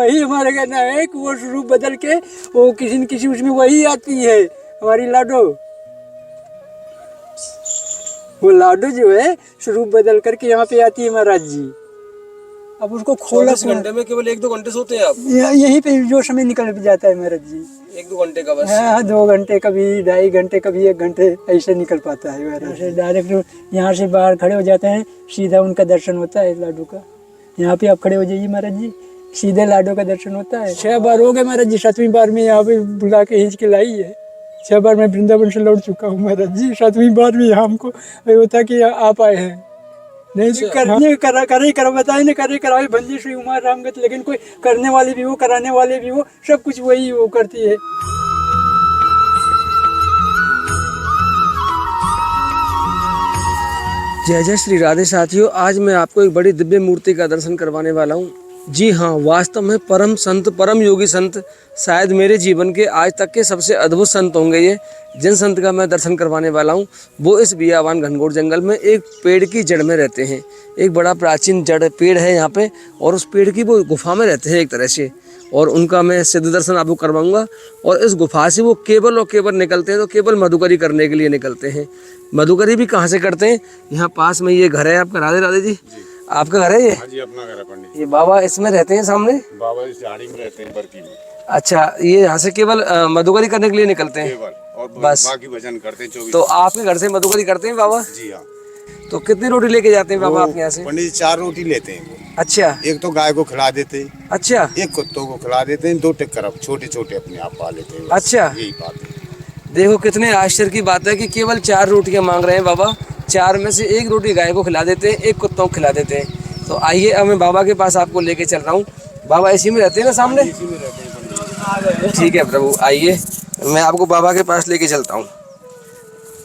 वही हमारे कहना है कि वो स्वरूप बदल के वो किसी न किसी उसमें वही आती है हमारी लाडो। वो लाडो जो है स्वरूप बदल करके यहाँ पे आती है महाराज जी। अब उसको खोला 24 घंटे में केवल 1-2 घंटे सोते हैं आप? यहीं पे जो समय निकल जाता है महाराज जी। 1-2 घंटे का बस? हाँ 2 घंटे, कभी 2.5 घंटे, कभी 1 घंटे ऐसे निकल पाता है महाराज। डायरेक्ट यहाँ से बाहर खड़े हो जाते हैं, सीधा उनका दर्शन होता है लाडो का। यहाँ पे आप खड़े हो जाइए महाराज जी, सीधे लाडो का दर्शन होता है। 6 बार हो गए महाराज जी, 7वीं बार में यहाँ पे बुला के खींच के लाई है। 6 बार मैं वृंदावन से लौट चुका हूँ महाराज जी। 7वीं बार में हमको होता कि आप आए हैं। नहीं जी करने करा बताए ना, करे कराए बंदी श्री उमा रामगत, लेकिन कोई करने वाले भी हो, कराने वाले भी हो, सब कुछ वही वो करती है। जय जय श्री राधे साथियों, आज मैं आपको एक बड़ी दिव्य मूर्ति का दर्शन करवाने वाला हूँ। जी हाँ, वास्तव में परम संत, परम योगी संत, शायद मेरे जीवन के आज तक के सबसे अद्भुत संत होंगे ये। जिन संत का मैं दर्शन करवाने वाला हूँ वो इस बियावान घनघोर जंगल में एक पेड़ की जड़ में रहते हैं। एक बड़ा प्राचीन जड़ पेड़ है यहाँ पे, और उस पेड़ की वो गुफा में रहते हैं एक तरह से, और उनका मैं सिद्ध दर्शन आपको करवाऊंगा। और इस गुफा से वो केवल और केवल निकलते हैं तो केवल मधुकरी करने के लिए निकलते हैं। मधुकरी भी कहाँ से करते हैं? यहाँ पास में ये घर है आपका। राधे राधे जी, आपका घर है ये? हाँ जी, अपना घर है पंडित। ये बाबा इसमें रहते हैं सामने? बाबा इस झाड़ी में रहते हैं, बरकी में। अच्छा, ये यहाँ से केवल मधुकरी करने के लिए निकलते हैं केवल, और बस बाकी भजन करते हैं 24। तो आपके घर से मधुकरी करते हैं बाबा? जी हाँ। तो कितनी रोटी लेके जाते हैं बाबा आप यहाँ से? पंडित जी 4 रोटी लेते हैं। अच्छा, एक तो गाय को खिला देते हैं, अच्छा, एक कुत्तों को खिला देते हैं, 2 टिक्कर छोटे छोटे अपने आप पा लेते हैं। अच्छा, यही बात है। देखो कितने आश्चर्य की बात है कि केवल 4 रोटियां मांग रहे हैं बाबा। 4 में से 1 रोटी गाय को खिला देते हैं, 1 कुत्तों को खिला देते हैं। तो आइए, अब मैं बाबा के पास आपको लेके चल रहा हूँ। बाबा इसी में रहते हैं ना सामने? इसी में रहते हैं पंडित। ठीक है प्रभु, आइए मैं आपको बाबा के पास लेके चलता हूँ।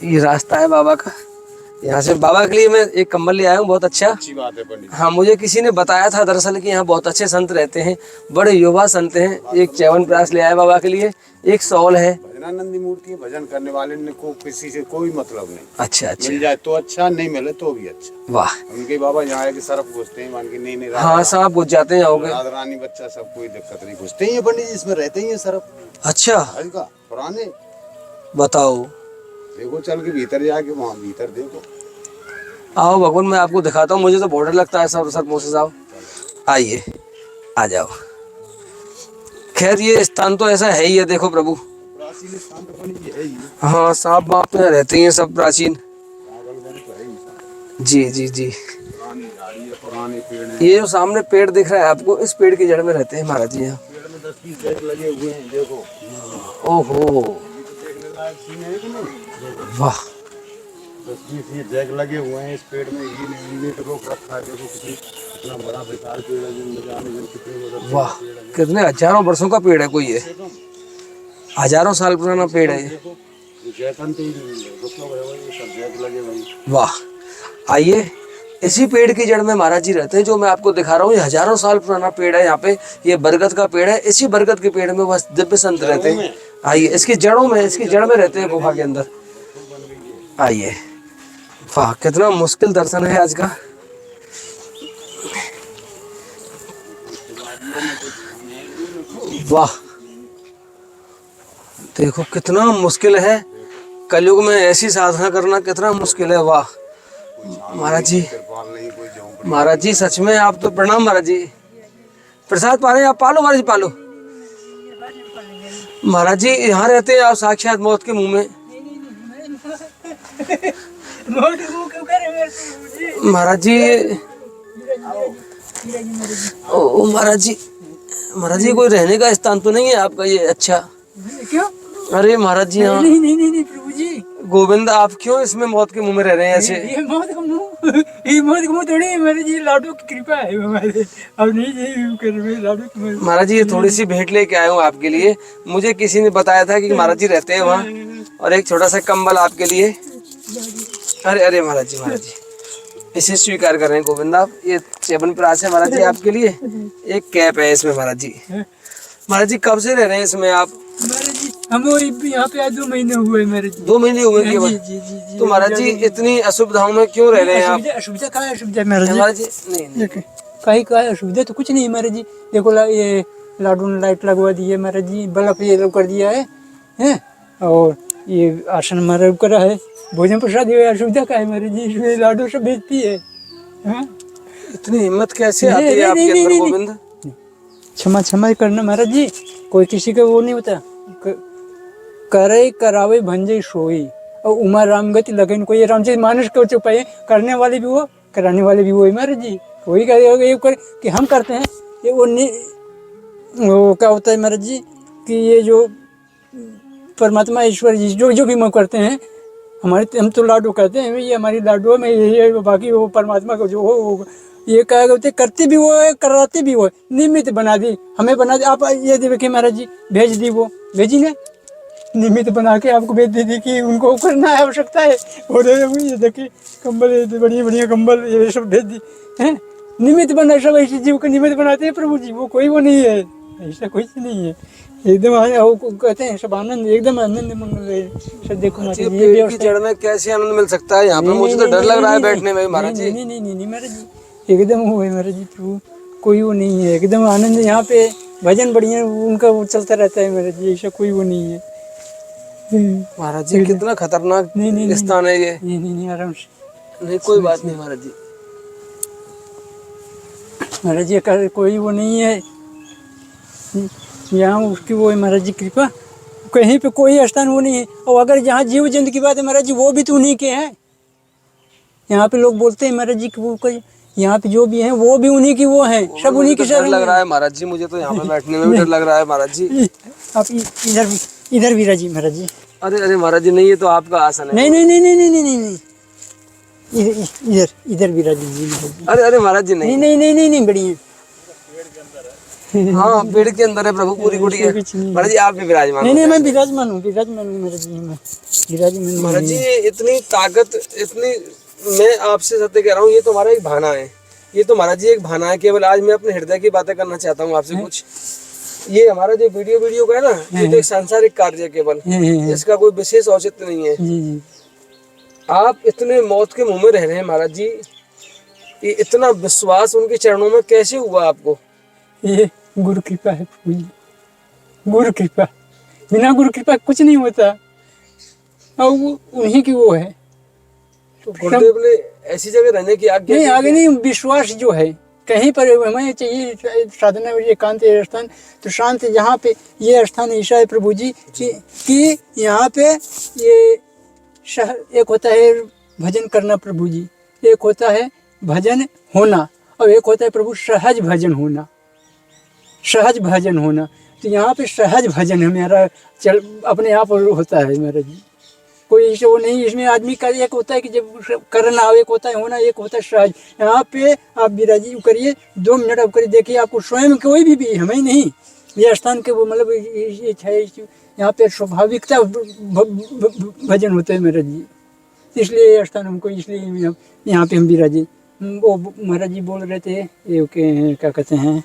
ये रास्ता है बाबा का। यहाँ से बाबा के लिए मैं एक कंबल ले आया हूँ, बहुत अच्छा। अच्छी बात है पंडित। हाँ, मुझे किसी ने बताया था दरअसल कि यहाँ बहुत अच्छे संत रहते हैं, बड़े युवा संत हैं। एक च्यवनप्राश ले आया बाबा के लिए, एक शॉल है। भजनानंदी मूर्ति है, भजन करने वाले ने को किसी से कोई मतलब नहीं। अच्छा अच्छा, मिल जाए तो अच्छा, नहीं मिले तो भी अच्छा। वाह। उनके बाबा यहाँ आके सरफ घुसते हैं, मान के नहीं हाँ, सांप घुस जाते हैं आओगे। राधा रानी बच्चा सब कोई दिक्कत नहीं, घुसते ही है पंडित जी, इसमें रहते ही है सरफ। अच्छा, का पुराने बताओ। देखो चल के भीतर जाके, वहाँ भीतर देखो। आओ भगवान, मैं आपको दिखाता हूँ। मुझे तो बहुत डर लगता है सर मोसे साहब। आइए, आ जाओ। खैर ये स्थान तो ऐसा है ही है, देखो प्रभु। प्राचीन स्थान तो पंडित जी है ही। हाँ, सांप बाप तो यहाँ रहते ही हैं सब प्राचीन। जी जी जी, पुरानी झाड़ी है, पुराने पेड़ हैं। ये जो सामने पेड़ दिख रहा है आपको, इस पेड़ की जड़ में रहते हैं महाराज जी यहाँ। पेड़ में 10-20 जैक लगे हुए हैं, देखो। ओहो, देखने लायक सीन है कि नहीं? वाह। 10-20 ये जैक लगे हुए हैं इस पेड़ में। ये तो रोक रखा है, देखो कितना बड़ा विशाल पेड़ है, जिनमें जाने में कितने बड़ा वाह, कितने हजारों वर्षों का पेड़ है कोई ये, हजारों साल पुराना पेड़ है ये। देखो जैकन तो रुको हुए ये सब जैक लगे हुए हैं। वाह। आइए, इसी पेड़ की जड़ में महाराज जी रहते हैं, जो मैं आपको दिखा रहा हूँ। ये हजारों साल पुराना पेड़ है यहाँ पे। ये बरगद का पेड़ है, इसी बरगद के पेड़ में बस दिव्य संत रहते हैं। आइए, इसकी जड़ों में, इसकी जड़ में रहते हैं गुफा के अंदर। आइए, वाह, कितना मुश्किल दर्शन है आज का। वाह, देखो कितना मुश्किल है कलयुग में ऐसी साधना करना, कितना मुश्किल है। वाह महाराज जी, महाराज जी सच में आप तो प्रणाम महाराज जी। प्रसाद पा रहे हैं आप? पालो महाराज जी, पालो। महाराज जी यहाँ रहते हैं आप साक्षात मौत के मुंह में। महाराज जी, ओ महाराज जी, महाराज जी कोई रहने का स्थान तो नहीं है आपका ये? अच्छा, क्यों? अरे महाराज जी, हाँ नहीं प्रभु जी। गोविंद, आप क्यों इसमें मौत के मुंह में रह रहे हैं ऐसे? ये मौत का मुंह थोड़ी है मेरे जी, लाडू की कृपा है हमारे। अब नहीं कर रहे लाडू की। महाराज जी, ये थोड़ी सी भेंट लेके आया हूँ आपके लिए। मुझे किसी ने बताया था कि महाराज जी रहते हैं वहाँ, और एक छोटा सा कंबल आपके लिए। अरे अरे महाराज जी, महाराज जी इसे स्वीकार कर रहे हैं गोविंद आप। ये च्यवनप्राश है महाराज जी आपके लिए, एक कैप है इसमें महाराज जी। महाराज जी कब से रह रहे हैं इसमें आप? महाराज जी हम यहाँ पे आज 2 महीने हुए महाराज जी। 2 महीने हुए केवल? तो महाराज जी इतनी असुविधाओं में क्यों रह रहे हैं आप? असुविधा कहाँ है? असुविधा महाराज जी नहीं कहीं का है? असुविधा तो कुछ नहीं है महाराज जी। देखो ये लाडू ने लाइट लगवा दी है महाराज जी, बल्ब ये लोग कर दिया है? और ये आसन हमारा करा है, भोजन प्रसाद ये असुविधा का है महाराज जी, इसमें लाडू सब भेजती है। हाँ? इतनी हिम्मत कैसे आती है आपके अंदर गोविंद? क्षमा क्षमा करना महाराज जी, कोई किसी का वो नहीं होता। करे करावे भंजे सोई, और उमा राम गति लगन कोई रामचरित मानस को चुपाए, करने वाले भी वो कराने वाले भी वो है महाराज जी। वही कर कि हम करते हैं ये वो क्या होता है महाराज जी कि ये जो परमात्मा ईश्वर जी जो जो भी हम करते हैं, हमारे हम तो लाडू करते हैं, ये हमारी लाडू में ये बाकी वो परमात्मा को जो हो ये क्या होते करते भी वो है कराते भी वो है, निमित्त बना दी हमें बना दी। आप ये देखिए महाराज जी भेज दी, वो भेजी ना निमित्त बना के आपको भेज दे दी कि उनको करना है आवश्यकता है, और ये देखिए कंबल बढ़िया बढ़िया कंबल ये सब भेज दी है, निमित्त बना सब ऐसे जीव को निमित्त बनाते हैं प्रभु जी, वो कोई वो नहीं है, ऐसा कुछ नहीं है। एकदम वो कहते हैं सब आनंद, एकदम आनंद मंगल है सब। देखो पेड़ की जड़ में कैसे आनंद मिल सकता है यहाँ पे? मुझे तो डर लग रहा है बैठने में महाराज जी। नहीं महाराज जी, एकदम वो है महाराज जी, प्रभु कोई वो नहीं है, एकदम आनंद। यहाँ पे भजन बढ़िया उनका वो चलता रहता है महाराज जी, ऐसा कोई वो नहीं है महाराज जी। कितना खतरनाक स्थान है ये। नहीं आराम से, नहीं कोई बात नहीं महाराज जी। महाराज जी कोई वो नहीं है यहाँ, उसकी वो है महाराज जी कृपा, कहीं पे कोई स्थान वो नहीं है। और अगर जहाँ जीव जंतु की बात है महाराज जी, वो भी तो उन्हीं के हैं। यहाँ पे लोग बोलते हैं महाराज जी कि वो कोई यहाँ पे जो भी हैं वो भी उन्हीं की वो हैं, सब उन्हीं की शरण लग रहा है महाराज जी, मुझे तो यहाँ पे बैठने में भी डर लग रहा है महाराज जी। आप इधर भी राजी महाराज जी। अरे महाराज जी नहीं, ये तो आपका आसन है। नहीं इधर भी राजी जी महाराज जी। अरे महाराज जी नहीं नहीं बढ़िया। हाँ पेड़ के अंदर है प्रभु पूरी गुड़ी है महाराज जी। आप भी विराजमान? नहीं मैं विराजमान हूँ महाराज जी, मैं विराजमान। महाराज जी इतनी ताकत, इतनी, मैं आपसे सत्य कह रहा हूँ, ये तो हमारा एक भाना है, ये तो महाराज जी एक भाना है केवल। आज मैं अपने हृदय की बातें करना चाहता हूँ आपसे कुछ। ये हमारा जो वीडियो का है ना, ये तो एक सांसारिक कार्य है केवल, इसका कोई विशेष औचित्य नहीं है। आप इतने मौत के मुंह में रह रहे हैं महाराज जी, ये इतना विश्वास उनके चरणों में कैसे हुआ आपको? ये गुरु कृपा है, गुरु कृपा, बिना गुरु कृपा कुछ नहीं होता, और वो उन्हीं की वो है। तो गुरुदेव ने ऐसी जगह रहने की आज्ञा नहीं, आगे नहीं, विश्वास जो है कहीं पर हमें चाहिए साधना एकांत स्थान, तो शांत जहाँ पे ये स्थान ऐसा है प्रभु जी कि यहाँ पे ये एक होता है भजन करना प्रभु जी, एक होता है भजन होना, और एक होता है प्रभु सहज भजन होना, सहज भजन होना। तो यहाँ पे सहज भजन हमारा चल अपने आप होता है मेरा जी, कोई इसे वो नहीं। इसमें आदमी का एक होता है कि जब करना, एक होता है होना, एक होता है सहज। यहाँ पे आप विराजी करिए 2 मिनट आप करिए, देखिए आपको स्वयं कोई भी हमें नहीं, ये स्थान के वो मतलब यहाँ पे स्वाभाविकता भजन होता है महाराज जी, इसलिए ये स्थान हमको, इसलिए यहाँ पे हम विराजी। वो महाराज जी बोल रहे थे ये क्या कहते हैं,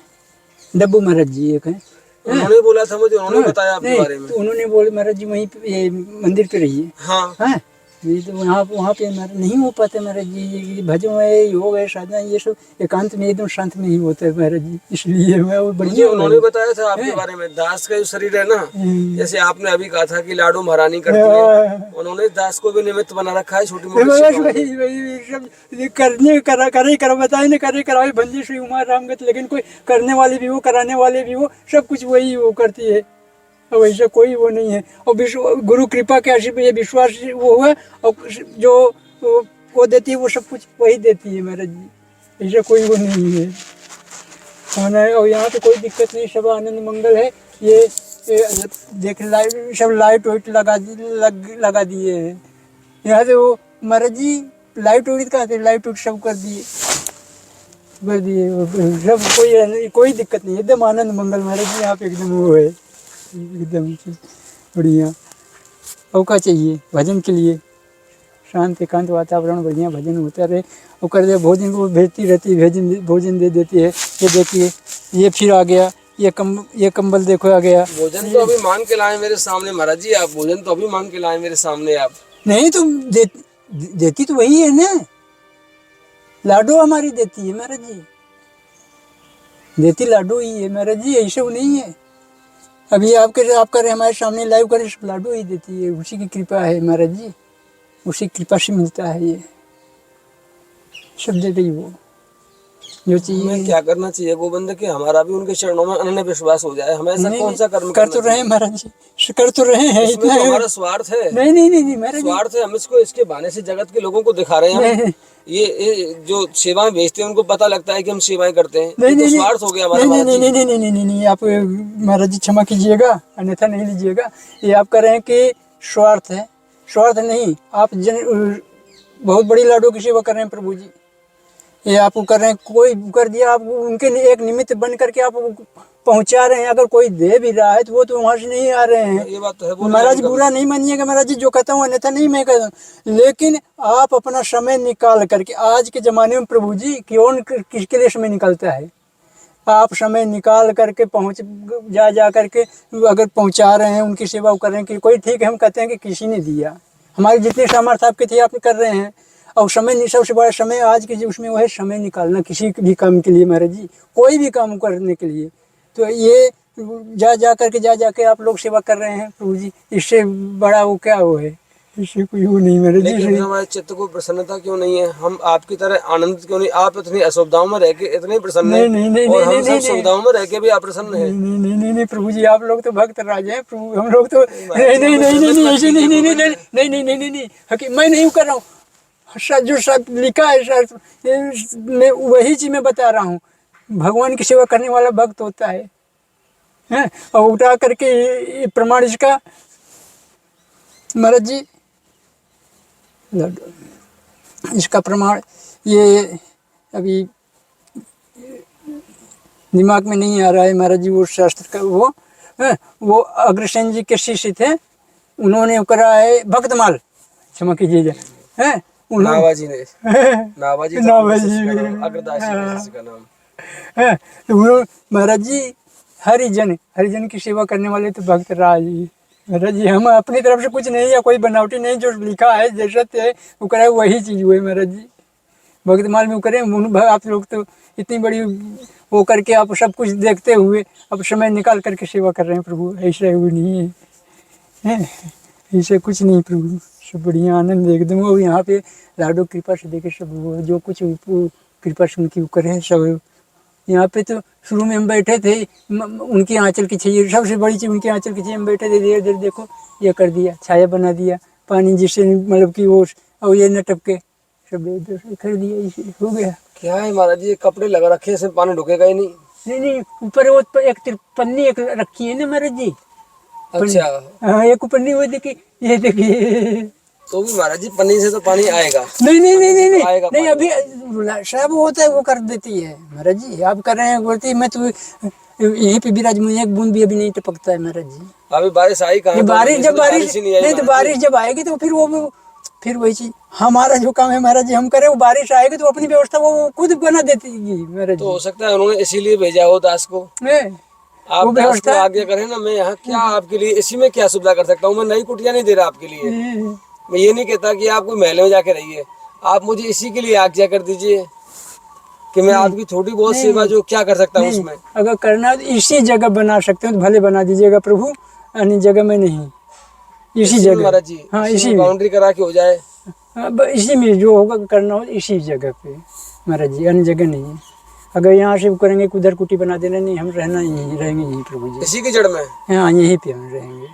डब्बू महाराज जी एक है, उन्होंने बोला था मुझे, उन्होंने बताया आपके बारे में। तो उन्होंने बोले महाराज जी वहीं पे ये मंदिर पे रहिए। हाँ ये तो वहाँ पे नहीं हो पाता महाराज जी, ये भजन है, योग है, साधना, ये सब एकांत में एकदम शांत में ही होता है महाराज जी, इसलिए मैं वो बढ़िया। उन्होंने बताया था आपके बारे में, दास का जो शरीर है ना, जैसे आपने अभी कहा था कि लाडू महारानी करती है, उन्होंने दास को भी निमित्त बना रखा है छोटी मोटी। वही सब करने करा बताए ना, करे करावे भंजी श्री उमा रामगत, लेकिन कोई करने वाले भी हो, कराने वाले भी हो, सब कुछ वही वो करती है, और वैसा कोई वो नहीं है। और गुरु कृपा के आशीर्वाद ये विश्वास वो हुआ, और जो वो देती है वो सब कुछ वही देती है महाराज जी, ऐसा कोई वो नहीं है होना है। और यहाँ पे कोई दिक्कत नहीं, सब आनंद मंगल है। ये देख लाइट, सब लाइट वाइट लगा दिए हैं यहाँ से। वो महाराज जी लाइट वाइट कहाँ थे, लाइट वाइट सब कर दिए सब, कोई दिक्कत नहीं, एकदम आनंद मंगल महाराज जी यहाँ पे, एकदम वो है एकदम बढ़िया। और क्या चाहिए भजन के लिए, शांत एकांत वातावरण बढ़िया, भजन होता रहे। और कर दे भोजन को भेजती रहती है, भोजन दे देती है। ये देखिए ये फिर आ गया, ये कंबल देखो आ गया। भोजन तो अभी मांग के लाए मेरे सामने महाराज जी, आप भोजन तो अभी मांग के लाए मेरे सामने आप। नहीं तो देती तो वही है ना, लाडो हमारी देती है महाराज जी, देती लाडू ही है महाराज जी, ऐसे वो नहीं है। अभी आप कर हमारे सामने लाइव करे, सब लाडू ही देती है, उसी की कृपा है महाराज जी, उसी कृपा से मिलता है ये सब दे रही वो जो चाहिए। हमें क्या करना चाहिए गोविंद कि हमारा भी उनके चरणों में अनन्य विश्वास हो जाए? हमें ऐसा कौन सा कर्म कर तो रहे हैं महाराज जी, कर तो रहे हैं, इसमें तो हमारा स्वार्थ है। नहीं महाराज जी, स्वार्थ है, हम इसको इसके बहाने से जगत के लोगों को दिखा रहे हैं। हम ये जो सेवाएं बेचते हैं उनको पता लगता है कि हम सेवाएं करते हैं, ये तो स्वार्थ हो गया हमारा। नहीं, आप महाराज जी क्षमा कीजिएगा, अन्यथा नहीं लीजिएगा। ये आप कह रहे हैं कि स्वार्थ है, स्वार्थ नहीं, आप बहुत बड़ी लाडू की सेवा कर रहे हैं प्रभु जी। ये आप कर रहे हैं, कोई कर दिया, आप उनके लिए एक निमित्त बन करके आप पहुंचा रहे हैं। अगर कोई दे भी रहा है तो वो तो वहां से नहीं आ रहे हैं। ये बात तो है महाराज बुरा नहीं मानिएगा महाराज जी, जो कहता हूँ अन्यथा नहीं मैं कहता हूँ, लेकिन आप अपना समय निकाल करके, आज के ज़माने में प्रभु जी कौन किसके लिए समय निकालता है, आप समय निकाल करके पहुँच जा करके अगर पहुँचा रहे हैं, उनकी सेवा कर रहे हैं कि कोई ठीक है, हम कहते हैं कि किसी ने दिया, हमारे जितने सामर्थ्य आपके थे आप कर रहे हैं। और समय, सबसे बड़ा समय आज के जो उसमें वो है समय निकालना किसी भी काम के लिए महाराज जी, कोई भी काम करने के लिए। तो ये जा करके आप लोग सेवा कर रहे हैं प्रभु जी, इससे बड़ा वो क्या वो है, इससे कोई वो नहीं महाराज जी। लेकिन हमारे चित्त को प्रसन्नता क्यों नहीं है? हम आपकी तरह आनंदित क्यों नहीं? आप इतनी असुविधाओं में रह के इतने प्रसन्न हैं, और हम सब सुविधाओं में रह के भी अप्रसन्न हैं। नहीं प्रभु जी, आप लोग तो भक्त राजा हैं प्रभु, हम लोग तो नहीं ऐसे नहीं, मैं नहीं कर रहा हूँ। जो सब लिखा है सर, मैं वही चीज मैं बता रहा हूँ। भगवान की सेवा करने वाला भक्त होता है, हैं? और उठा करके प्रमाण इसका महाराज जी, इसका प्रमाण ये अभी दिमाग में नहीं आ रहा है महाराज जी। वो शास्त्र का वो अग्रसेन जी के शिष्य थे, उन्होंने करा है भक्तमाल, क्षमा कीजिएगा, हैं? नावाजी ने नावाजी का नाम तो महाराज जी हरिजन की सेवा करने वाले तो भक्त राज जी महाराज जी। हम अपनी तरफ से कुछ नहीं है, कोई बनावटी नहीं, जो लिखा है जैसा है वो कराए वही चीज हुई महाराज जी। भक्तमाल में करें आप लोग तो इतनी बड़ी वो करके आप सब कुछ देखते हुए अब समय निकाल करके सेवा कर रहे हैं प्रभु, ऐसा वो नहीं है, ऐसा कुछ नहीं प्रभु, सब बढ़िया आनंद एकदम। वो यहाँ पे लाडो कृपा से देखे सब वो जो कुछ कृपा से उनकी करे सब। यहाँ पे तो शुरू में हम बैठे थे, उनकी आंचल की चाहिए, सबसे बड़ी चीज़ उनकी आंचल की चाहिए। हम बैठे थे, देर देर देखो ये कर दिया, छाया बना दिया, पानी जिससे मतलब कि वो और ये न टपके, सब इधर कर दिया, इसे हो गया। क्या है महाराज जी, कपड़े लगा रखे हैं, पानी ढुकेगा ही नहीं। नहीं ऊपर वो एक पन्नी एक रखी है ना महाराज जी। अच्छा हाँ, एक पन्नी वो देखिए, ये देखिए, तो भी महाराज जी पन्नी से तो पानी आएगा। नहीं अभी सब होता है वो कर देती है महाराज जी। आप कर रहे हैं बोलती है, मैं तो यहीं पे विराज में एक बूंद भी अभी नहीं टपकता है महाराज जी। अभी बारिश आई कहाँ? बारिश जब आएगी तो फिर वो फिर वही चीज हमारा जो काम है महाराज जी हम करें, वो बारिश आएगी तो अपनी व्यवस्था वो खुद बना देती है महाराज जी। तो हो सकता है उन्होंने इसीलिए भेजा हो दास को। आप दास को आज्ञा करें ना, मैं यहाँ क्या आपके लिए इसी में क्या सुविधा कर सकता हूँ? मैं नई कुटिया नहीं दे रहा आपके लिए, मैं ये नहीं कहता कि आप कोई महल में जाके रहिए, आप मुझे इसी के लिए आज्ञा कर दीजिए कि मैं आपकी थोड़ी बहुत सेवा जो क्या कर सकता हूँ उसमें। अगर करना है तो इसी जगह बना सकते हो तो भले बना दीजिएगा प्रभु, अन्य जगह में नहीं, इसी जगह महाराज जी। हाँ इसी बाउंड्री करा के हो जाए, इसी में जो होगा करना हो इसी जगह पे महाराज जी, अन्य जगह नहीं है। अगर यहाँ से करेंगे उधर कुटी बना देना, नहीं, हम रहना यहीं रहेंगे, यहीं प्रभु जी इसी की जड़ में, हाँ यहीं पे हम रहेंगे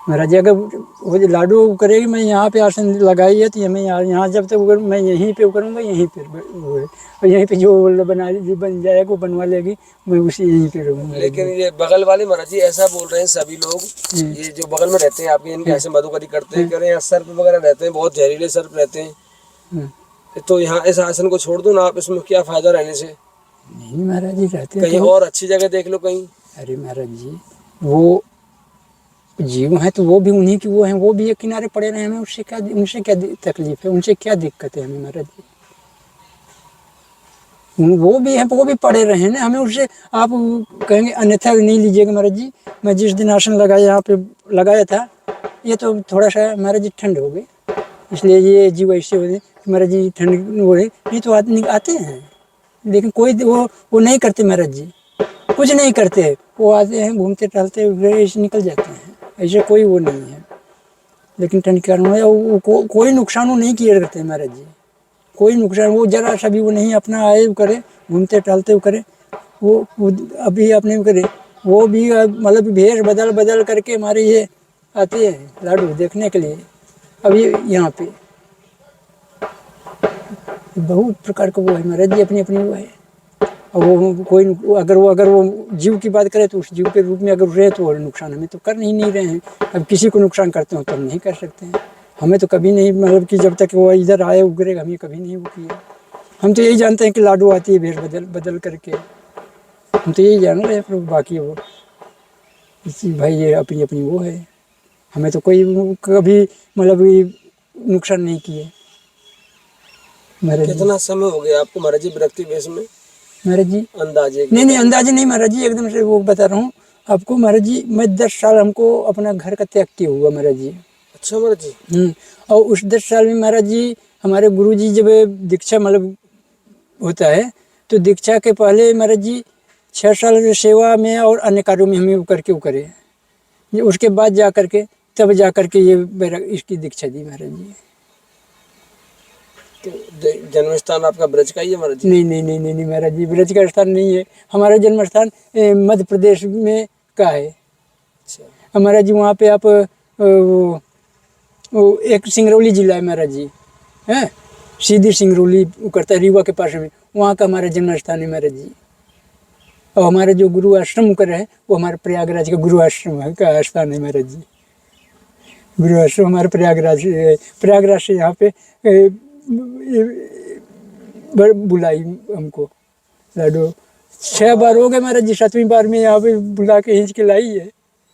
महाराज जी। अगर वो लाडू करेगी, मैं यहाँ पे आसन लगाई है तो हमें यहाँ जब तक मैं यहीं पे करूँगा, यहीं पे वो है, और यहीं पे जो बन जाएगा वो बनवा लेगी, मैं उसी यहीं पे रहूँगा। लेकिन ये बगल वाले महाराज जी ऐसा बोल रहे हैं सभी लोग, ये जो बगल में रहते हैं आपके, इनके ऐसे मधुकरी करते हैं, कह रहे हैं सर्प वगैरह रहते हैं, बहुत जहरीले सर्प रहते हैं, तो यहाँ इस आसन को छोड़ दो ना आप, इसमें क्या फायदा रहने से? नहीं महाराज जी रहते कहीं और अच्छी जगह देख लो कहीं। अरे महाराज जी वो जीव हैं तो वो भी उन्हीं की वो हैं, वो भी एक किनारे पड़े रहे, हमें उनसे क्या तकलीफ है, उनसे क्या दिक्कत है हमें महाराज जी? वो भी हैं, वो भी पड़े रहे ना, हमें उससे आप कहेंगे अन्यथा नहीं लीजिएगा महाराज जी। मैं जिस दिन आसन लगाया यहाँ पे लगाया था, ये तो थोड़ा सा महाराज जी ठंड हो गई, इसलिए ये जीव ऐसे हो गए महाराज जी, ठंड हो रही, नहीं तो आदमी आते हैं लेकिन कोई वो नहीं करते महाराज जी, कुछ नहीं करते। वो आते हैं, घूमते टहलते ऐसे निकल जाते हैं, ऐसे कोई वो नहीं है। लेकिन टंकी कोई नुकसान वो नहीं किए करते महाराज जी, कोई नुकसान वो जरा सा भी वो नहीं अपना आए वो करे, घूमते टहलते वो करे। वो अभी अपने वो करे, वो भी मतलब भेष बदल बदल करके हमारे ये आते हैं लाडू देखने के लिए। अभी यहाँ पे बहुत प्रकार का वो है महाराज जी, अपनी अपनी वो है। और वो कोई अगर वो जीव की बात करे तो उस जीव के रूप में अगर रहे तो नुकसान हमें तो कर ही नहीं रहे हैं। अब किसी को नुकसान करते हो तो हम नहीं कर सकते हैं। हमें तो कभी नहीं, मतलब कि जब तक वो इधर आए उगरे हमें कभी नहीं वो किया। हम तो यही जानते हैं कि लाडू आती है भेष बदल बदल करके, हम तो यही जान रहे हैं। पर बाकी वो इसी भाई ये अपनी अपनी वो है, हमें तो कोई कभी मतलब नुकसान नहीं किए महाराज जी। कितना समय हो गया आपको महाराज जी विरक्ति वेश में? महाराज जी अंदाजे? नहीं अंदाजे नहीं महाराज जी, एकदम से वो बता रहा हूँ आपको महाराज जी। मैं 10 साल हमको अपना घर का त्याग किया हुआ महाराज जी। अच्छा महाराज जी। और उस 10 साल में महाराज जी हमारे गुरु जी जब दीक्षा मतलब होता है तो दीक्षा के पहले महाराज जी 6 साल सेवा में और अन्य कार्यों में हमें वो करके वो करे। ये उसके बाद जा करके तब जा करके ये इसकी दीक्षा दी महाराज जी। तो जन्म स्थान आपका ब्रज का ही है महाराज जी? नहीं महाराज जी, ब्रज का स्थान नहीं है। हमारा जन्म स्थान मध्य प्रदेश में का है। अच्छा हमारा जी वहाँ पे आप वो एक सिंगरौली जिला है महाराज जी, हैं सीधी सिंगरौली करता है रीवा के पास में, वहाँ का हमारा जन्म स्थान है महाराज जी। और हमारे जो गुरु आश्रम कर रहे हैं वो हमारे प्रयागराज का गुरु आश्रम का स्थान है महाराज जी। गुरु आश्रम हमारे प्रयागराज से यहाँ पे बुलाई हमको लाडो 6 बार हो गए महाराज जी। 7वीं बार में यहाँ पे बुला के खींच के लाई है।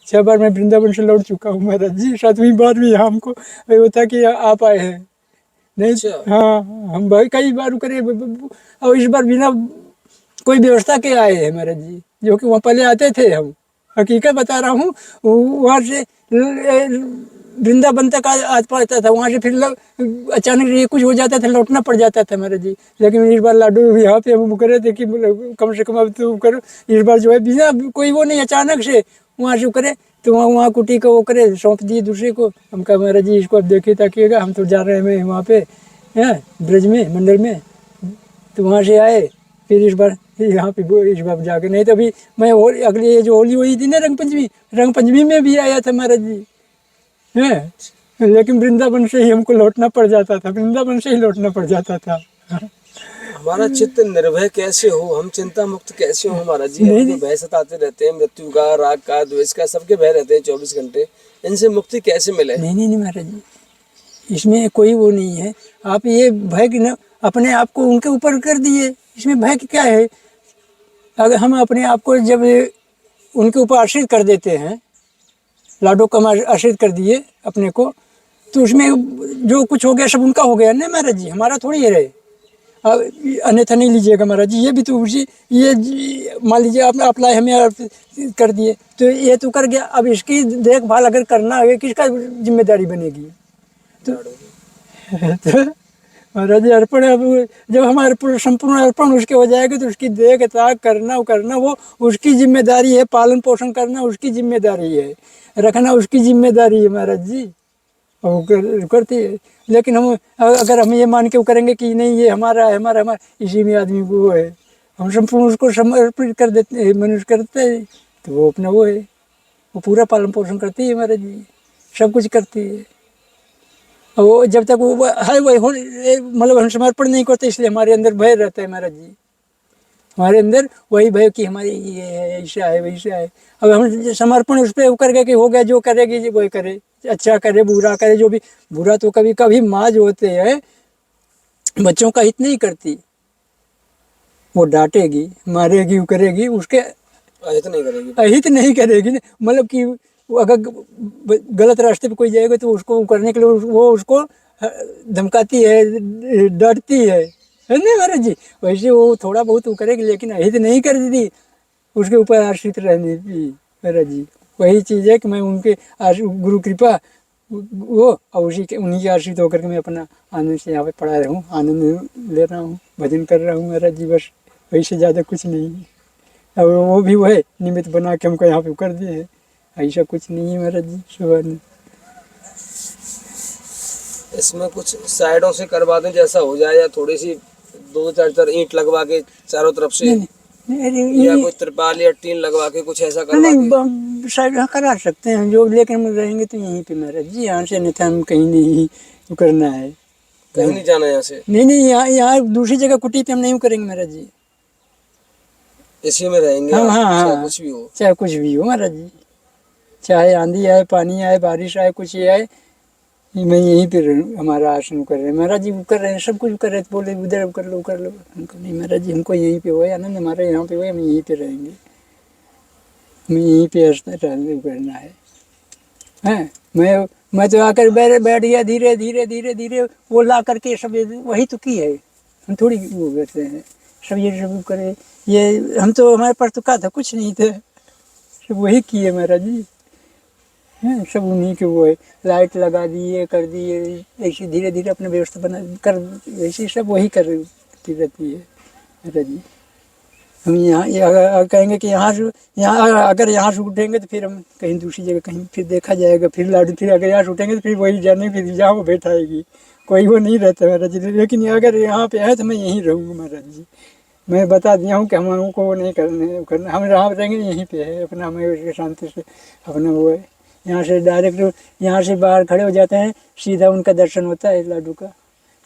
6 बार मैं वृंदावन से लौट चुका हूँ महाराज जी। 7वीं बार में यहाँ हमको होता कि आप आए हैं नहीं। हाँ हम भाई कई बार करे और इस बार बिना कोई व्यवस्था के आए हैं महाराज जी, जो कि वहाँ पहले आते थे। हम हकीकत बता रहा हूँ, वहाँ से वृंदावन तक आ पाता था, वहाँ से फिर अचानक ये कुछ हो जाता था, लौटना पड़ जाता था महाराज जी। लेकिन इस बार लाडू यहाँ पे हम करे थे कि कम से कम अब तो करो। इस बार जो है बिना कोई वो नहीं, अचानक से वहाँ से करे तो वहाँ कुटी को वो करे सौंप दिए दूसरे को। हम कहा महाराज जी इसको अब देखिए ताकिएगा, हम तो जा रहे हैं वहाँ पे ब्रज में मंडल में। तो वहाँ से आए फिर इस बार यहाँ पे इस बार जाके, नहीं तो अभी मैं अगले ये जो होली हुई थी ना रंग पंचमी में भी आया था महाराज जी है। लेकिन वृंदावन से ही हमको लौटना पड़ जाता था, वृंदावन से ही लौटना पड़ जाता था। हमारा चित्त निर्भय कैसे हो, हम चिंता मुक्त कैसे हो महाराज जी? अपने भय सताते रहते हैं, मृत्यु का, राग का, द्वेष का, सबके भय रहते हैं 24 घंटे। इनसे मुक्ति कैसे मिले? नहीं महाराज जी, इसमें कोई वो नहीं है। आप ये भय अपने आप को उनके ऊपर कर दिए, इसमें भय क्या है? अगर हम अपने आप को जब उनके ऊपर आश्रित कर देते हैं, लाडो को आश्रित कर दिए अपने को, तो उसमें जो कुछ हो गया सब उनका हो गया ना महाराज जी, हमारा थोड़ी है रहे। अन्यथा नहीं लीजिएगा महाराज जी, ये भी तो उसी ये मान लीजिए आप लाए हमें कर दिए तो ये तो कर गया। अब इसकी देखभाल अगर करना है किसका जिम्मेदारी बनेगी? तो महाराज जी अर्पण, अब जब हमारे संपूर्ण अर्पण उसके हो जाएगा तो उसकी देख ताक करना वो उसकी जिम्मेदारी है, पालन पोषण करना उसकी जिम्मेदारी है, रखना उसकी जिम्मेदारी है महाराज जी, और करती है। लेकिन हम अगर हम ये मान के करेंगे कि नहीं ये हमारा है, हमारा इसी में आदमी को वो है, हम संपूर्ण उसको समर्पित कर देते हैं, मनुष्य करते हैं, तो वो अपना वो है, वो पूरा पालन पोषण करती है महाराज जी, सब कुछ करती है। और वो जब तक वो है वही मतलब हम समर्पण नहीं करते, इसलिए हमारे अंदर भय रहता है महाराज जी, हमारे अंदर वही भय कि हमारे ये है, ऐसा है वैसा है। अब हम समर्पण उस पर कर गए कि हो गया, जो करेगी वही करे, अच्छा करे बुरा करे, जो भी बुरा तो कभी कभी माँ जो होते हैं बच्चों का हित नहीं करती, वो डांटेगी मारेगी वो करेगी, उसके अहित नहीं करेगी। मतलब कि अगर गलत रास्ते पे कोई जाएगा तो उसको करने के लिए वो उसको धमकाती है, डरती है ना महाराज जी। वैसे वो थोड़ा बहुत वो करेगी, लेकिन अहित नहीं कर दी उसके ऊपर आश्रित रहने की महाराज जी। वही चीज़ है कि मैं उनके गुरु कृपा वो और उसी के उन्हीं के आश्रित होकर के मैं अपना आनंद से यहाँ पे पढ़ा रहा हूँ, आनंद ले रहा हूँ, भजन कर रहा हूँ महाराज जी। बस वैसे ज़्यादा कुछ नहीं है। और वो भी वह निमित्त बना के हमको यहाँ पे कर दिए है, ऐसा कुछ नहीं है महाराज जी। सुबह में इसमें कुछ साइडों से करवा दें जैसा हो जाए, या थोड़ी सी 2-4 ईंट लगवा के चारों तरफ से, या कोई तिरपाल या टीन लगवा के कुछ ऐसा करवा के। नहीं साइड करा सकते हैं जो, लेकिन हम रहेंगे तो यहीं पे महाराज जी, यहाँ से नहीं था हम कहीं नहीं करना है, कहीं नहीं जाना यहाँ से। नहीं यहाँ दूसरी जगह कुटी पे हम नहीं करेंगे महाराज जी, इसी में रहेंगे। हाँ हाँ चाहे हाँ, कुछ भी हो, चाहे कुछ भी हो महाराज जी, चाहे आंधी आए, पानी आए, बारिश आए, कुछ ही आए, मैं यहीं पे हमारा आसन कर रहे हैं महाराज जी, कर रहे हैं सब कुछ कर रहे थे। बोले उधर कर लो हमको नहीं महाराज जी, हमको यहीं पे हुआ आनंद हमारा यहाँ पे हुआ, हम यहीं पे रहेंगे, हमें यहीं पे करना है। हैं मैं तो आकर बैठ गया, धीरे धीरे धीरे धीरे वो ला करके सब वही तो की है, हम थोड़ी वो करते हैं सब, ये सब करे, ये हम तो हमारे पास तो क्या था, कुछ नहीं था, सब वही किए महाराज जी हैं, सब उन्हीं के वो है, लाइट लगा दिए, कर दिए, ऐसे धीरे धीरे अपने व्यवस्था बना कर, ऐसे सब वही करती रहती है महाराज जी। हम यहाँ कहेंगे कि यहाँ अगर यहाँ से उठेंगे तो फिर हम कहीं दूसरी जगह कहीं फिर देखा जाएगा, फिर लाडू, फिर अगर यहाँ से उठेंगे तो फिर वही जाने, फिर जहाँ वो बैठाएगी, कोई वो नहीं रहता महाराज जी। लेकिन अगर यहाँ पे है तो मैं यहीं रहूँगा महाराज जी, मैं बता दिया हूँ कि हम को वो नहीं करना, हम यहाँ रहेंगे यहीं पे है अपना, हमें शांति से अपना वो है। यहाँ से डायरेक्ट यहाँ से बाहर खड़े हो जाते हैं, सीधा उनका दर्शन होता है लाडू का।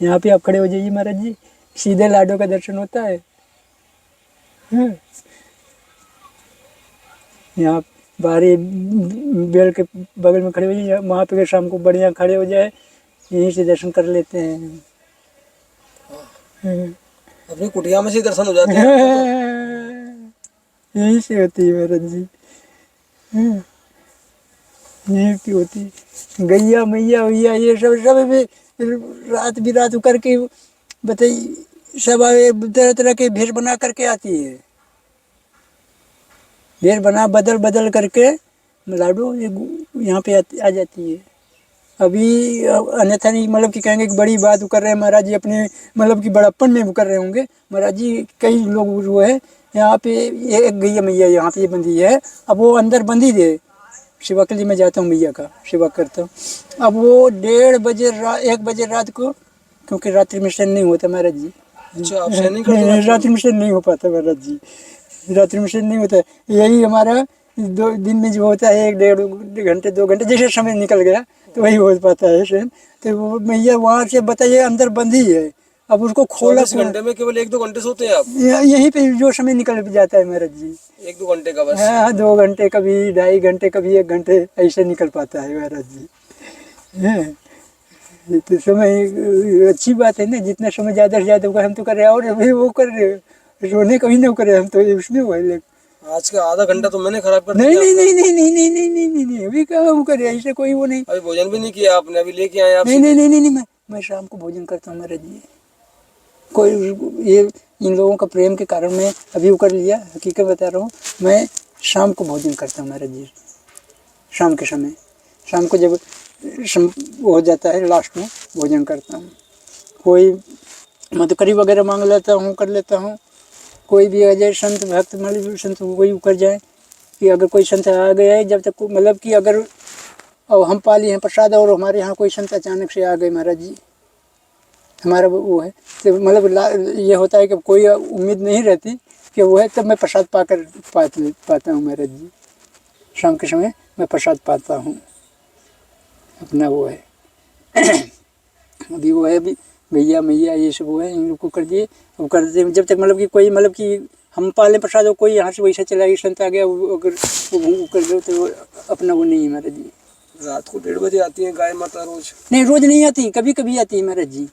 यहाँ पे आप खड़े हो जाइए महाराज जी, सीधे लाडू का दर्शन होता है। यहाँ बाहरी बेल के बगल में खड़े हो जाइए, वहाँ पे शाम को बढ़िया खड़े हो जाए, यहीं से दर्शन कर लेते हैं। अपनी कुटिया में से दर्शन हो जाते हैं। यहीं से होती है महाराज जी, यहीं की होती गैया मैया भैया, ये सब भी रात करके बताइए, सब तरह तरह के भेष बना करके आती है, भेष बना बदल करके लाडू यहाँ पे आ जाती है। अभी अन्यथा नहीं, मतलब कि कहेंगे कि बड़ी बात कर रहे हैं महाराज जी, अपने मतलब कि बड़प्पन में कर रहे होंगे महाराज जी। कई लोग जो है यहाँ पे, ये एक गैया मैया यहाँ पे बंधी है, अब वो अंदर बंधी है, सेवा के लिए मैं जाता हूँ, मैया का सेवा करता हूँ। अब वो 1:30 बजे 1 बजे रात को, क्योंकि रात्रि में शयन नहीं होता महाराज जी। अच्छा, आप शयन नहीं करते? रात्रि में शयन नहीं हो पाता महाराज जी, रात्रि में शयन नहीं होता। यही हमारा 2 दिन में जो होता है 1-1.5 घंटे 2 घंटे जैसे समय निकल गया तो वही हो पाता है शयन। तो वो मैया वहाँ से बताइए अंदर बंधी है, अब उसको खोला, 24 घंटे में केवल 1-2 घंटे सोते हैं आप? यहीं पे जो समय निकल जाता है महाराज जी, 1-2 घंटे का बस। हाँ 2 घंटे, कभी 2.5 घंटे, कभी 1 घंटे, ऐसे निकल पाता है महाराज जी। तो समय अच्छी बात है ना, जितना समय ज़्यादा से ज़्यादा होगा हम तो कर रहे हैं, और अभी वो कर रहे रोने कभी नहीं करे हम तो, उसमें हुआ है। आज का आधा घंटा तो मैंने खराब कर दिया। नहीं, अभी क्या वो करे, ऐसे कोई वो नहीं। अभी भोजन भी नहीं किया आपने, अभी लेके आए आप? नहीं, मैं शाम को भोजन करता हूँ महाराज जी। कोई ये इन लोगों का प्रेम के कारण मैं अभी वो कर लिया, हकीकत बता रहा हूँ, मैं शाम को भोजन करता हूँ महाराज जी। शाम के समय, शाम को जब हो जाता है लास्ट में भोजन करता हूँ। कोई मैं तो करी वगैरह मांग लेता हूँ, कर लेता हूँ। कोई भी आ जाए संत भक्त, मतलब संत वही कर जाए कि अगर कोई संत आ गया है, जब तक मतलब कि अगर और हम पाली हैं प्रसाद, और हमारे यहाँ कोई संत अचानक से आ गए महाराज जी, हमारा वो है तो मतलब ये होता है कि कोई उम्मीद नहीं रहती कि वो है, तब मैं प्रसाद पाता हूँ महाराज जी। शाम के समय मैं प्रसाद पाता हूँ अपना, वो है। अभी वो है, अभी भैया मैया ये सब वो है, इन लोग को कर दिए, वो कर देते जब तक मतलब कि कोई मतलब कि हम पालें प्रसाद, हो कोई यहाँ से वैसा चला गया, संत आ गया, वो अगर वो कर दो तो अपना वो नहीं है महाराज जी। रात को 1:30 बजे आती है गाय माता रोज? नहीं, रोज नहीं आती, कभी कभी आती है महाराज जी।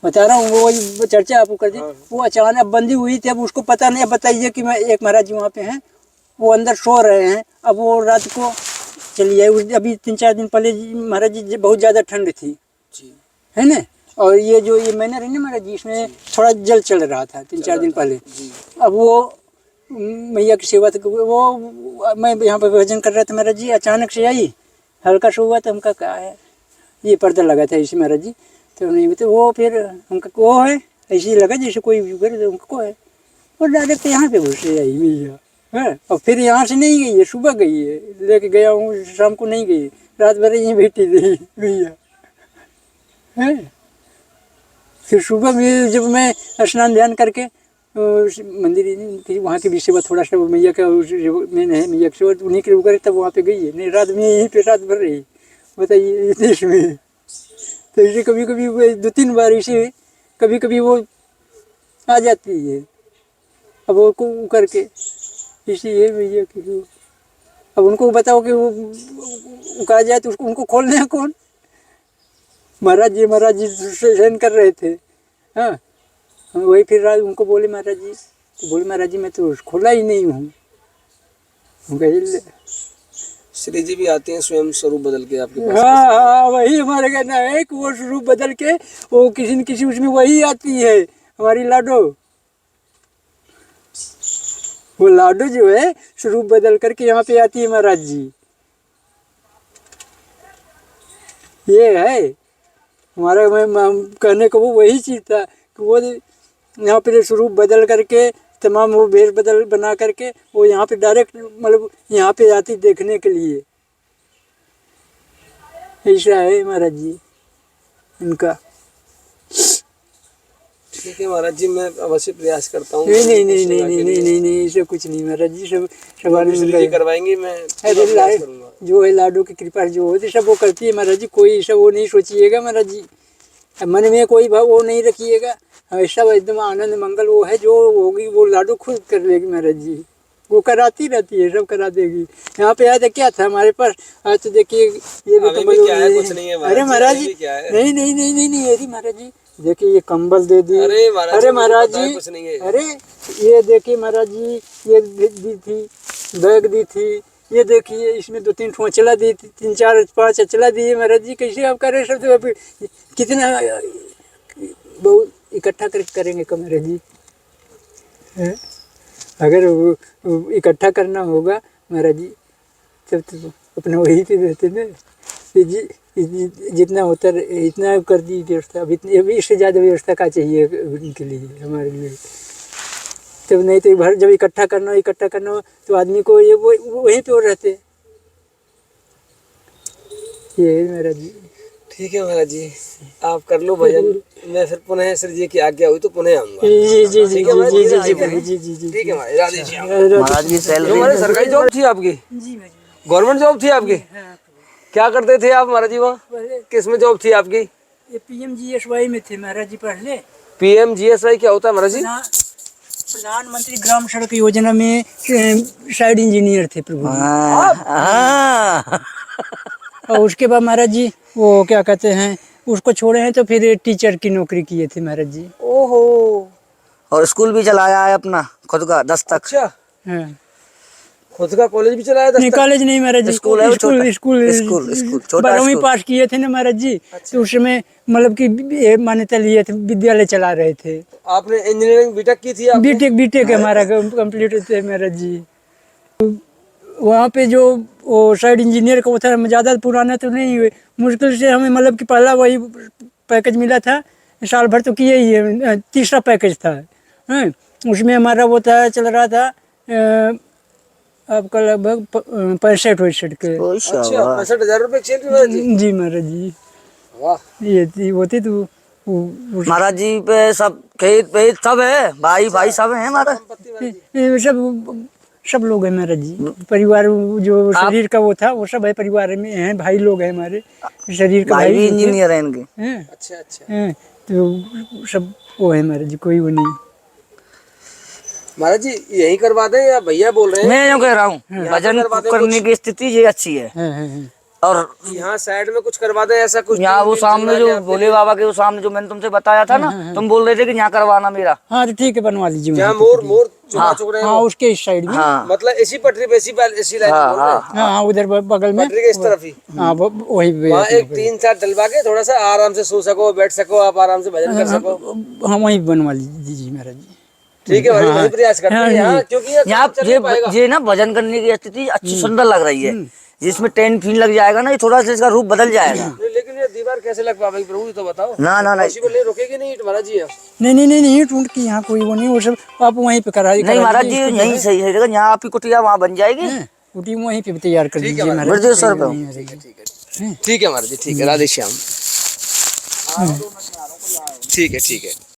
बता रहा हूँ, वो चर्चा आपको कर दी, वो अचानक बंदी हुई थी, अब उसको पता नहीं। बताइए कि मैं एक महाराज जी वहाँ पे हैं, वो अंदर सो रहे हैं, अब वो रात को चली आई। अभी 3-4 दिन पहले महाराज जी बहुत ज़्यादा ठंड थी है ना, और ये जो ये महीना रही ना महाराज जी, इसमें थोड़ा जल चल रहा था 3-4 दिन पहले। अब वो मैया की सेवा, वो मैं यहाँ पर भोजन कर रहा था महाराज जी, अचानक से आई, हल्का सा हुआ तो हमका कहा है, ये पर्दा लगा था इसी महाराज जी, तो नहीं तो वो फिर हमका को है, ऐसे ही लगा जैसे कोई उनको है, और डायरेक्ट यहाँ पे घुसे आई भैया है। और फिर यहाँ से नहीं गई है, सुबह गई है, लेके गया हूँ, शाम को नहीं गई, रात भर यहीं बैठी थी भैया है। फिर सुबह भी जब मैं स्नान ध्यान करके मंदिर की वहाँ की भी सेवा थोड़ा सा मैया का मैंने है मैया की, उन्हीं के ऊपर तब वहाँ पे गई है, नहीं रात में यहीं पे रात भर रही। बताइए इस देश में तो इसे कभी कभी 2-3 बार इसे कभी कभी वो आ जाती है। अब वो को करके इसलिए भैया कि अब उनको बताओ कि वो कहा जाए तो उसको उनको खोलने हैं कौन? महाराज जी सहन कर रहे थे। हाँ वही फिर उनको बोले महाराज जी, तो बोले महाराज जी मैं तो खोला ही नहीं हूँ। श्री जी भी आते हैं स्वयं स्वरूप बदल के आपके पास? हाँ वही हमारा कहना है कि वो स्वरूप बदल के वो किसी न किसी उसमें वही आती है हमारी लाडो। वो लाडो जो है स्वरूप बदल करके यहाँ पे आती है महाराज जी। ये है हमारा कहने को वो वही चीज था कि वो यहाँ पे स्वरूप बदल करके तमाम वो भेष बदल बना करके वो यहाँ पे डायरेक्ट मतलब यहाँ पे आती देखने के लिए। ऐसा है महाराज जी इनका। ठीक है महाराज जी, मैं अवश्य प्रयास करता हूँ। नहीं ऐसा कुछ नहीं महाराज जी, सब करवाएंगे। मैं जो है लाडो की कृपा जो होती सब वो करती है महाराज जी। कोई ऐसा वो नहीं सोचिएगा महाराज जी, मन में कोई भाव वो नहीं रखिएगा। हमेशा एकदम आनंद मंगल वो है जो होगी वो लाडो खुद कर लेगी महाराज जी। वो कराती रहती है, सब करा देगी। यहाँ पे आया था क्या था हमारे पास, आज तो देखिए ये भी कम्बल। अरे महाराज जी नहीं अरे महाराज जी देखिए ये कंबल दे दी। अरे महाराज जी अरे ये देखिए महाराज जी ये दी थी, बैग दी थी, ये देखिए इसमें 2-3 ठो अचला दी थी, 3-4-5 अचला दिए महाराज जी। कैसे आप कर रहे सब? तो कितना बहुत इकट्ठा करेंगे का महाराज जी है? अगर वो इकट्ठा करना होगा महाराज जी तब तो अपना वही पे रहते ना। जितना होता इतना कर दी व्यवस्था। अभी इससे ज़्यादा व्यवस्था का चाहिए उनके लिए हमारे लिए। तब नहीं तो भर जब इकट्ठा करना हो तो आदमी को ये वो वहीं पे और रहते। ये है महाराज जी। ठीक है महाराज जी, आप कर लो भजन। मैं फिर पुनः श्री जी की आज्ञा हुई तो पुनः आऊंगा। जी ठीक है महाराज जी। हमारी सरकारी जॉब थी आपकी? गवर्नमेंट जॉब थी आपकी? क्या करते थे आप महाराज जी वहाँ? किस में जॉब थी आपकी? PMGSY में थे महाराज जी पहले। PMGSY क्या होता है महाराज जी? प्रधानमंत्री ग्राम सड़क योजना में साइड इंजीनियर थे प्रभु। और उसके बाद महाराज जी वो क्या कहते हैं उसको छोड़े हैं तो फिर टीचर की नौकरी किए थे महाराज जी। ओहो। और स्कूल भी चलाया है अपना खुद का 10 तक। अच्छा हाँ। खुद का कॉलेज भी चलाया? नहीं कॉलेज नहीं महाराज जी, स्कूल 12वीं पास किए थे ना महाराज जी। तो उस समय मतलब कि मान्यता लिए थे, विद्यालय चला रहे थे। आपने इंजीनियरिंग बीटेक की थी? बीटेक हमारा कंप्लीट थे महाराज जी। वहाँ पे जो वो साइड इंजीनियर का वो था, ज़्यादा पुराना तो नहीं हुए, मुश्किल से हमें मतलब कि पहला वही पैकेज मिला था, साल भर तो किए ही है, तीसरा पैकेज था। हैं उसमें हमारा वो था चल रहा था आपका लगभग 65-68 के। अच्छा 65,000 रुपये सैलरी? जी महाराज जी। वाह। ये थी वो थी तो महाराज जी पे सब खेत पे सब है, भाई सब है हमारा। सब लोग हैं महाराज जी। परिवार जो शरीर का वो था वो सब है, परिवार में हैं, भाई लोग हैं हमारे शरीर का। भाई भी इंजीनियर है इनके। अच्छा। तो सब वो है महाराज जी, कोई वो नहीं। महाराज जी यही करवा दें या भैया बोल रहे हैं? मैं यूँ कह रहा हूँ भजन करने की स्थिति ये अच्छी है। और यहाँ साइड में कुछ करवा दें ऐसा कुछ? यहाँ वो सामने जो भोले बाबा के वो सामने जो मैंने तुमसे बताया था ना, तुम बोल रहे थे कि यहाँ करवाना मेरा। हाँ तो ठीक है बनवा लीजिए। जहाँ मोर चुक रहे हैं उसके इस साइड में। मतलब इसी पटरी पे इसी लाइन में? हाँ उधर बगल में पटरी के इस तरफ ही। हाँ वही वहाँ एक 3-4 डलवा के थोड़ा सा आराम से सो सको, बैठ सको, आप आराम से भजन कर सको। हाँ वही बनवा लीजिए महाराज जी। ठीक है भाई, वही प्रयास करते हैं यहाँ, क्योंकि यहाँ ये ना भजन करने की स्थिति अच्छी सुंदर लग रही है। जिसमें टेंट फीन लग जाएगा ना, ये थोड़ा सा इसका रूप बदल जाएगा। लेकिन ये दीवार यार कैसे लग पाएगी प्रभु, ये तो बताओ। ना ना नहीं को ले रोकेगी नहीं महाराज जी? नहीं टूट की यहाँ कोई वो नहीं, वो सब आप वहीं पे करा नहीं महाराज जी, यहीं सही है, देखो यहाँ आपकी कुटिया वहाँ बन जाएगी, कुटी वहीं पे तैयार कर दीजिए महाराज। ब्रजेश्वर पे। ठीक है महाराज जी, ठीक है, राधे श्याम। ठीक है।